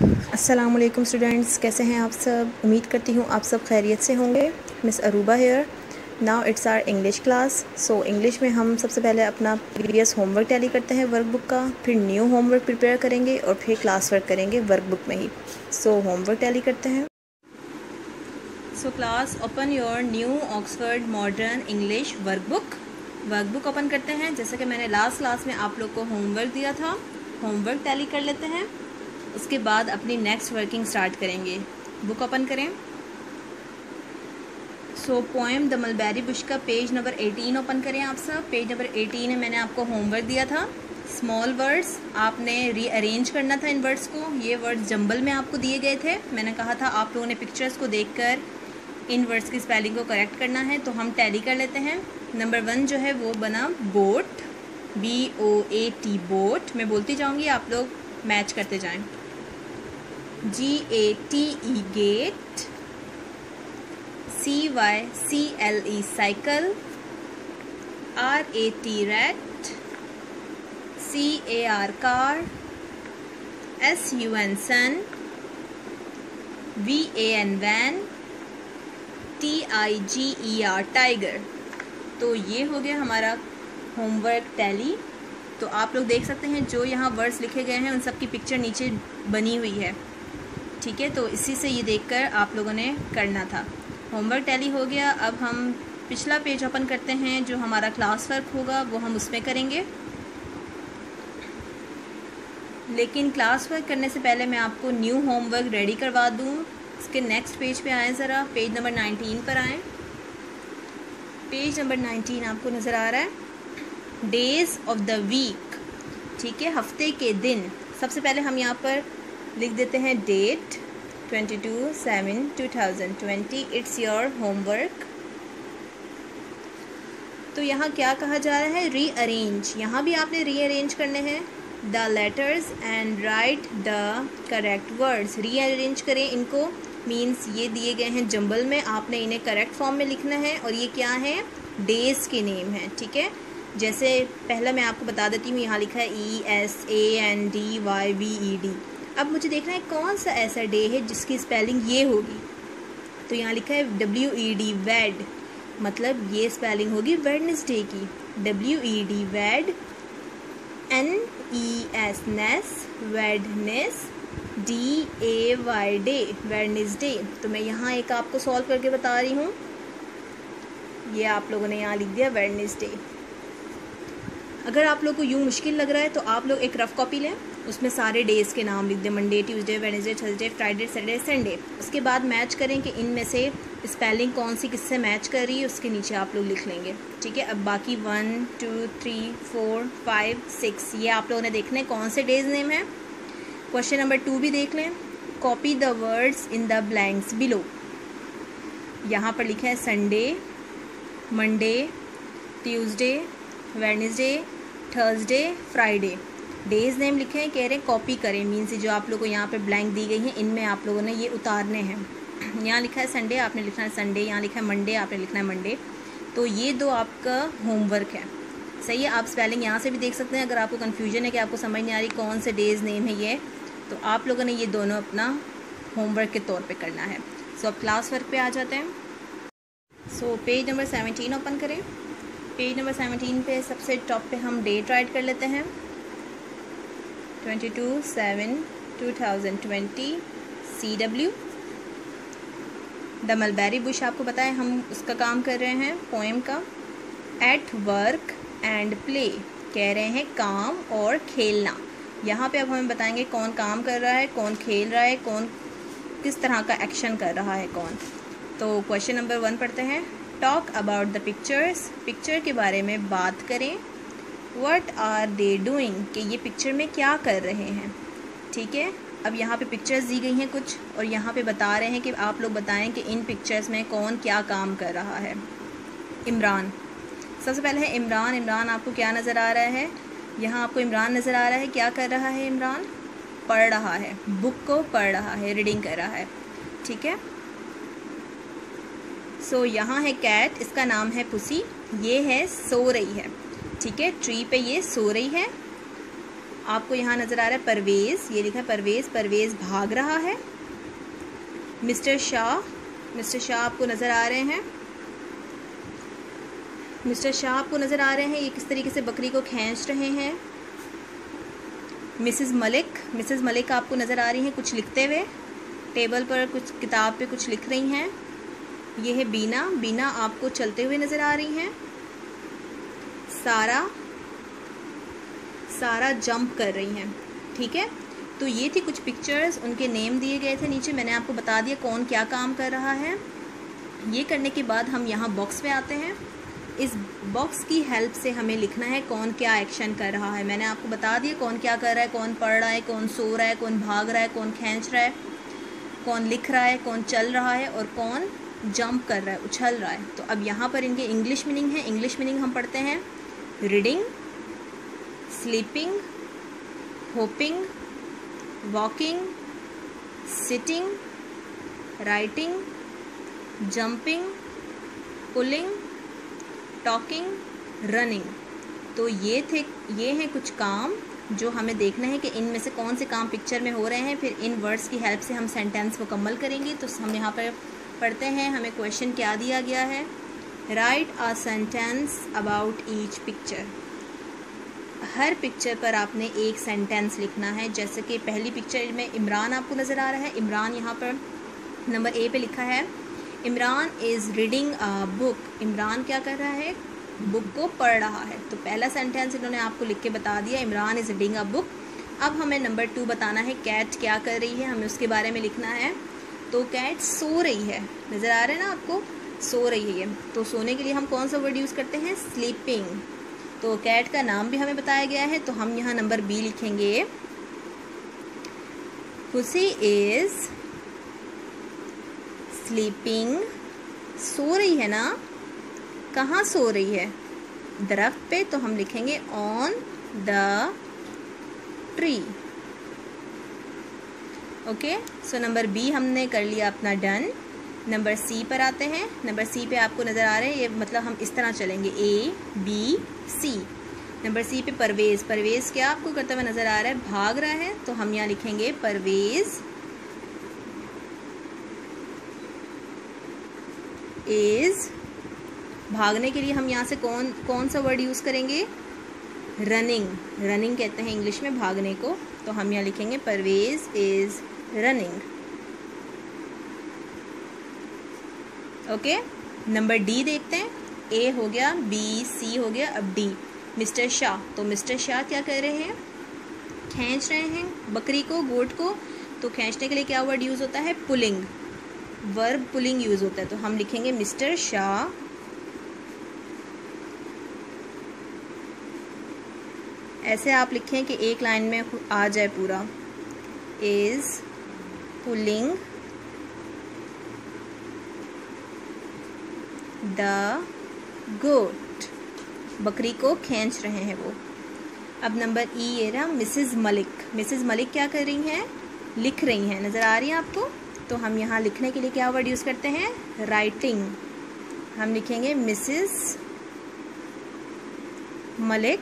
अस्सलाम वालेकुम स्टूडेंट्स, कैसे हैं आप सब। उम्मीद करती हूँ आप सब खैरियत से होंगे। Miss Aruba here. Now it's our English class. So English में हम सबसे पहले अपना प्रीवियस होमवर्क टैली करते हैं वर्कबुक का, फिर न्यू होमवर्क प्रिपेयर करेंगे और फिर क्लास वर्क करेंगे वर्कबुक में ही। सो होमवर्क टैली करते हैं। So class, open your new Oxford modern English workbook open करते हैं। जैसे कि मैंने लास्ट क्लास में आप लोग को होमवर्क दिया था, होमवर्क टैली कर लेते हैं, उसके बाद अपनी नेक्स्ट वर्किंग स्टार्ट करेंगे। बुक ओपन करें। सो पोएम द मलबेरी बुश का पेज नंबर 18 ओपन करें आप सब। पेज नंबर 18 में मैंने आपको होमवर्क दिया था। स्मॉल वर्ड्स आपने रीअरेंज करना था इन वर्ड्स को। ये वर्ड्स जंबल में आपको दिए गए थे। मैंने कहा था आप लोगों ने पिक्चर्स को देखकर इन वर्ड्स की स्पेलिंग को करेक्ट करना है, तो हम टैली कर लेते हैं। नंबर 1 जो है वो बना बोट, BOAT बोट। मैं बोलती जाऊँगी, आप लोग मैच करते जाएँ। GATE gate, CYCLE cycle, RAT rat, CAR car, SUN sun, VAN van, TIGER tiger. तो ये हो गया हमारा होमवर्क टैली। तो आप लोग देख सकते हैं जो यहाँ वर्ड्स लिखे गए हैं उन सब की पिक्चर नीचे बनी हुई है, ठीक है। तो इसी से ये देखकर आप लोगों ने करना था। होमवर्क टैली हो गया। अब हम पिछला पेज ओपन करते हैं, जो हमारा क्लास वर्क होगा वो हम उसमें करेंगे। लेकिन क्लास वर्क करने से पहले मैं आपको न्यू होमवर्क रेडी करवा दूँ। इसके नेक्स्ट पेज पे आएँ ज़रा, पेज नंबर 19 पर आएँ। पेज नंबर 19 आपको नज़र आ रहा है। डेज़ ऑफ द वीक, ठीक है, हफ्ते के दिन। सबसे पहले हम यहाँ पर लिख देते हैं डेट 22/7/2020। It's your homework. तो यहाँ क्या कहा जा रहा है, रीअरेंज। यहाँ भी आपने रीअरेंज करने हैं the letters and right the correct words. Rearrange करें इनको, मीन्स ये दिए गए हैं जंबल में, आपने इन्हें करेक्ट फॉर्म में लिखना है। और ये क्या है, डेज के नेम हैं, ठीक है। जैसे पहला मैं आपको बता देती हूँ, यहाँ लिखा है ESANDYVED। अब मुझे देखना है कौन सा ऐसा डे है जिसकी स्पेलिंग ये होगी। तो यहाँ लिखा है WED वेड, मतलब ये स्पेलिंग होगी वेडनेसडे की। WED वेड, NES नेस, वेडनेस, DAY डे, वेडनेसडे। तो मैं यहाँ एक आपको सॉल्व करके बता रही हूँ। ये आप लोगों ने यहाँ लिख दिया वेडनेसडे। अगर आप लोग को यूँ मुश्किल लग रहा है तो आप लोग एक रफ कॉपी लें, उसमें सारे डेज़ के नाम लिख दें, Monday, Tuesday, Wednesday, Thursday, Friday, Saturday, Sunday. उसके बाद मैच करें कि इनमें से स्पेलिंग कौन सी किससे मैच कर रही है, उसके नीचे आप लोग लिख लेंगे, ठीक है। अब बाकी 1 2 3 4 5 6 ये आप लोगों ने देखना है कौन से डेज नेम है। क्वेश्चन नंबर 2 भी देख लें। Copy the words in the blanks below. यहाँ पर लिखा है Sunday, Monday, Tuesday, Wednesday, Thursday, Friday. Days name लिखे हैं, कह रहे हैं कॉपी करें, मीन्स जो आप लोगों को यहाँ पे ब्लैंक दी गई हैं इनमें आप लोगों ने ये उतारने हैं। यहाँ लिखा है संडे, आपने लिखना है संडे। यहाँ लिखा है मंडे, आपने लिखना है मंडे। तो ये दो आपका होमवर्क है, सही है। आप स्पेलिंग यहाँ से भी देख सकते हैं। अगर आपको कन्फ्यूजन है कि आपको समझ नहीं आ रही कौन से डेज नेम है ये, तो आप लोगों ने ये दोनों अपना होमवर्क के तौर पर करना है। सो अब क्लास वर्क पर आ जाते हैं। सो पेज नंबर 17 ओपन करें। पेज नंबर 17 पे सबसे टॉप पे हम डेट राइट कर लेते हैं, 22/7/2020 CW। द मलबेरी बुश आपको पता है हम उसका काम कर रहे हैं, पोएम का। एट वर्क एंड प्ले, कह रहे हैं काम और खेलना। यहाँ पे अब हमें बताएंगे कौन काम कर रहा है, कौन खेल रहा है, कौन किस तरह का एक्शन कर रहा है कौन। तो क्वेश्चन नंबर 1 पढ़ते हैं। Talk about the pictures, picture के बारे में बात करें। व्हाट आर दे डूइंग, कि ये पिक्चर में क्या कर रहे हैं, ठीक है। अब यहाँ पे पिक्चर्स दी गई हैं कुछ, और यहाँ पे बता रहे हैं कि आप लोग बताएं कि इन पिक्चर्स में कौन क्या काम कर रहा है। इमरान, सबसे पहले है इमरान। इमरान आपको क्या नज़र आ रहा है, यहाँ आपको इमरान नज़र आ रहा है। क्या कर रहा है इमरान, पढ़ रहा है, बुक को पढ़ रहा है, रीडिंग कर रहा है, ठीक है। सो यहाँ है कैट, इसका नाम है पुसी, ये है सो रही है, ठीक है। ट्री पे ये सो रही है। आपको यहाँ नज़र आ रहा है परवेज़, ये लिखा है परवेज़, परवेज़ भाग रहा है। मिस्टर शाह आपको नज़र आ रहे हैं, मिस्टर शाह आपको नज़र आ रहे हैं, ये किस तरीके से बकरी को खींच रहे हैं। मिसेज़ मलिक आपको नज़र आ रही हैं कुछ लिखते हुए, टेबल पर कुछ किताब पे कुछ लिख रही हैं। ये है बीना आपको चलते हुए नज़र आ रही हैं। सारा जंप कर रही हैं। ठीक है, तो ये थी कुछ पिक्चर्स, उनके नेम दिए गए थे नीचे, मैंने आपको बता दिया कौन क्या काम कर रहा है। ये करने के बाद हम यहाँ बॉक्स में आते हैं। इस बॉक्स की हेल्प से हमें लिखना है कौन क्या एक्शन कर रहा है। मैंने आपको बता दिया कौन क्या कर रहा है, कौन पढ़ रहा है, कौन सो रहा है, कौन भाग रहा है, कौन खींच रहा है, कौन लिख रहा है, कौन चल रहा है और कौन जंप कर रहा है, उछल रहा है। तो अब यहाँ पर इनके इंग्लिश मीनिंग है। इंग्लिश मीनिंग हम पढ़ते हैं reading, sleeping, hopping, walking, sitting, writing, jumping, pulling, talking, running. तो ये हैं कुछ काम जो हमें देखना है कि इनमें से कौन से काम पिक्चर में हो रहे हैं। फिर इन वर्ड्स की हेल्प से हम सेंटेंस मुकम्मल करेंगे। तो हम यहाँ पर पढ़ते हैं, हमें क्वेश्चन क्या दिया गया है, right a sentence about each picture. Her picture पर आपने एक सेंटेंस लिखना है। जैसे कि पहली पिक्चर में इमरान आपको नज़र आ रहा है। इमरान यहाँ पर नंबर ए पे लिखा है, Imran is reading a book. Imran क्या कर रहा है, बुक को पढ़ रहा है। तो पहला सेंटेंस इन्होंने आपको लिख के बता दिया, Imran is reading a book. अब हमें नंबर 2 बताना है, कैट क्या कर रही है, हमें उसके बारे में लिखना है। तो कैट सो रही है, नज़र आ रहा है ना आपको, सो रही है। तो सोने के लिए हम कौन सा वर्ड यूज़ करते हैं, स्लीपिंग। तो कैट का नाम भी हमें बताया गया है, तो हम यहाँ नंबर बी लिखेंगे, पुसी इज़ स्लीपिंग। सो रही है ना, कहाँ सो रही है, दरख्त पे, तो हम लिखेंगे on the tree. Okay, so number B हमने कर लिया अपना डन। नंबर सी पर आते हैं। नंबर सी पे आपको नज़र आ रहे हैं, ये मतलब हम इस तरह चलेंगे A B C. Number C पे परवेज़ क्या आपको करता हुआ नज़र आ रहा है, भाग रहा है। तो हम यहाँ लिखेंगे परवेज़ इज़, भागने के लिए हम यहाँ से कौन सा वर्ड यूज़ करेंगे, रनिंग कहते हैं इंग्लिश में भागने को। तो हम यहाँ लिखेंगे Parvez is running. Okay, number D देखते हैं। ए हो गया, बी सी हो गया, अब डी मिस्टर शाह। तो मिस्टर शाह क्या कर रहे हैं, खींच रहे हैं बकरी को, गोट को। तो खींचने के लिए क्या वर्ड यूज़ होता है, पुलिंग, वर्ब पुलिंग यूज़ होता है। तो हम लिखेंगे मिस्टर शाह ऐसे आप लिखें कि एक लाइन में आ जाए पूरा, इज़ पुलिंग द गोट। बकरी को खींच रहे हैं वो। अब नंबर ई ये रहा, मिसेज़ मलिक क्या कर रही हैं, लिख रही हैं, नज़र आ रही है आपको। तो हम यहाँ लिखने के लिए क्या वर्ड यूज़ करते हैं, राइटिंग। हम लिखेंगे Mrs Malik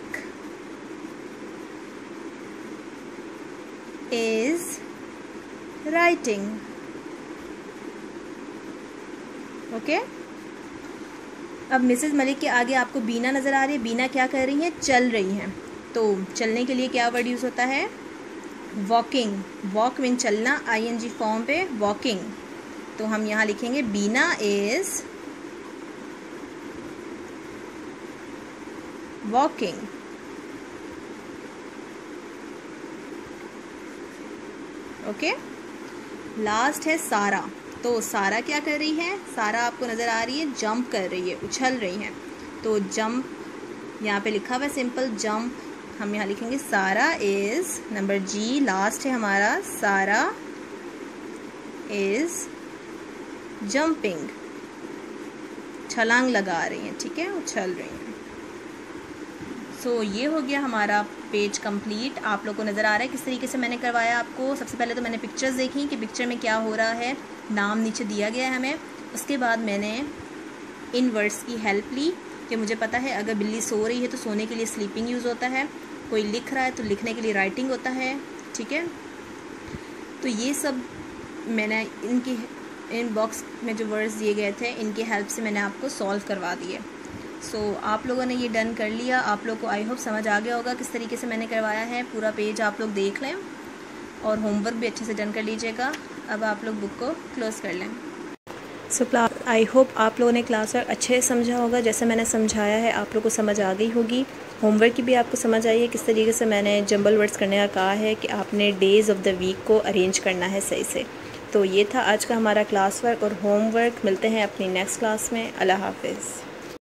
is writing. Okay, अब मिसेज़ मलिक के आगे आपको बीना नज़र आ रही है। बीना क्या कर रही हैं, चल रही हैं। तो चलने के लिए क्या वर्ड यूज़ होता है, वॉकिंग। वॉक मीन चलना, आईएनजी फॉर्म पे वॉकिंग। तो हम यहाँ लिखेंगे बीना इज़ वॉकिंग। ओके, लास्ट है सारा। तो सारा क्या कर रही है, सारा आपको नज़र आ रही है, जंप कर रही है, उछल रही है। तो जंप यहाँ पे लिखा हुआ है सिंपल जंप। हम यहाँ लिखेंगे सारा इज़, नंबर जी लास्ट है हमारा, सारा इज़ जंपिंग, छलांग लगा रही हैं, ठीक है, उछल रही हैं। सो ये हो गया हमारा पेज कंप्लीट। आप लोग को नज़र आ रहा है किस तरीके से मैंने करवाया आपको। सबसे पहले तो मैंने पिक्चर्स देखी कि पिक्चर में क्या हो रहा है, नाम नीचे दिया गया है हमें। उसके बाद मैंने इन वर्ड्स की हेल्प ली कि मुझे पता है अगर बिल्ली सो रही है तो सोने के लिए स्लीपिंग यूज़ होता है, कोई लिख रहा है तो लिखने के लिए राइटिंग होता है, ठीक है। तो ये सब मैंने इन बॉक्स में जो वर्ड्स दिए गए थे इनकी हेल्प से मैंने आपको सॉल्व करवा दिए। सो आप लोगों ने ये डन कर लिया। आप लोग को आई होप समझ आ गया होगा किस तरीके से मैंने करवाया है। पूरा पेज आप लोग देख लें और होमवर्क भी अच्छे से डन कर लीजिएगा। अब आप लोग बुक को क्लोज़ कर लें। सो क्लास, आई होप आप लोगों ने क्लास वर्क अच्छे से समझा होगा। जैसे मैंने समझाया है आप लोग को समझ आ गई होगी। होमवर्क की भी आपको समझ आई है किस तरीके से मैंने जंबल वर्ड्स करने का कहा है कि आपने डेज़ ऑफ द वीक को अरेंज करना है सही से। तो ये था आज का हमारा क्लास वर्क और होमवर्क। मिलते हैं अपनी नेक्स्ट क्लास में। अल्लाह हाफिज़।